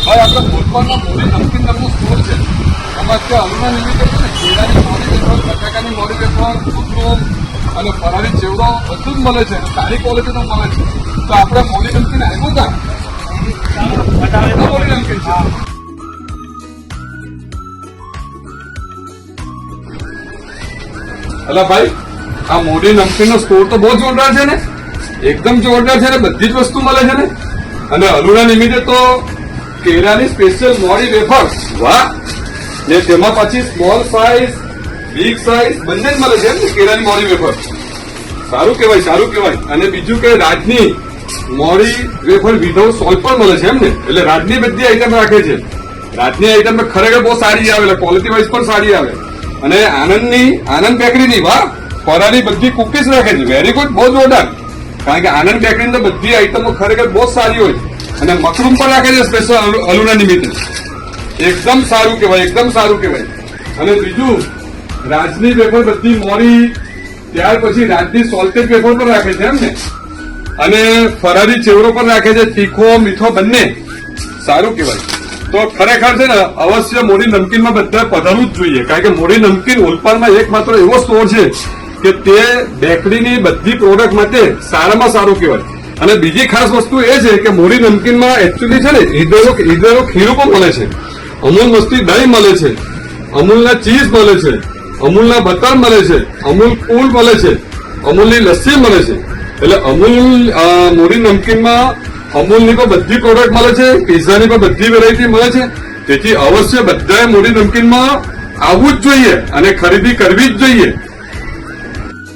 ભાઈ આપણે ભોપાલમાં મોડી નમકીન નામનું સ્ટોર છે. આમાં ત્યાં અલુના નિમિત્તે છે ને કેળાની મોડી વેફર, બટાકાની મોડી વેફર, કૂતરું અને ફરારી ચેવડો બધું જ મળે છે. સારી ક્વોલિટીનું મળે છે. તો આપણે મોડી નમકીન આવ્યું હતા મોડી નમકીન છે. અલા ભાઈ, આ મોડી નમકીન નો સ્ટોર તો બહુ જોરદાર છે ને, એકદમ જોરદાર છે ને, બધી જ વસ્તુ મળે છે ને. અને અલુના નિમિત્તે તો કેળાની સ્પેશિયલ મોડી વેફર, વાહ! ને તેમાં પછી સ્મોલ સાઇઝ, બિગ સાઇઝ બંને જ મળે છે ને કેળાની મોડી વેફર. સારું કહેવાય, સારું કહેવાય. અને બીજું કે રાજની મોડી વેફર વિધાઉટ સોલ્ટ પણ મળે છે એમ ને. એટલે રાજની બધી આઈટમ રાખે છે. રાજની આઈટમ ખરેખર બહુ સારી આવે, એટલે ક્વોલિટી વાઇઝ પણ સારી આવે. અને આનંદ બેકરીની, વાહ, ફરારી બધી કુકીઝ રાખે છે. વેરી ગુડ, બહુ જોરદાર. કારણ કે આનંદ બેકરીની તો બધી આઈટમો ખરેખર બહુ સારી હોય છે. અને મશરૂમ પણ રાખે છે સ્પેશિયલ અલુના નિમિત્તે. એકદમ સારું કહેવાય, એકદમ સારું કહેવાય. અને બીજું, રાજની વેફર બધી મોરી, ત્યાર પછી રાજની સોલ્ટેડ વેફર પણ રાખે છે એમ ને. અને ફરારી ચેવડો પણ રાખે છે, તીખો મીઠો બંને. સારું કહેવાય. તો ખરેખર છે ને અવશ્ય મોડી નમકીનમાં બધા પધારવું જ જોઈએ. કારણ કે મોડી નમકીન ઓલપાડમાં એકમાત્ર એવો સ્ટોર છે કે તે બેકરીની બધી પ્રોડક્ટ માટે સારામાં સારું કહેવાય. અને બીજી ખાસ વસ્તુ એ છે કે મોડી નમકીનમાં એકચ્યુઅલી છે ને ઈદરો ખીરું પણ મળે છે, અમૂલ મસ્તી દહીં મળે છે, અમૂલના ચીઝ મળે છે, અમૂલના બટર મળે છે, અમૂલ કુલ મળે છે, અમૂલની લસ્સી મળે છે. એટલે મોડી નમકીનમાં અમૂલની પણ બધી પ્રોડક્ટ મળે છે, પિઝાની પણ બધી વેરાયટી મળે છે. તેથી અવશ્ય બધાએ મોડી નમકીનમાં આવવું જ જોઈએ અને ખરીદી કરવી જ જોઈએ.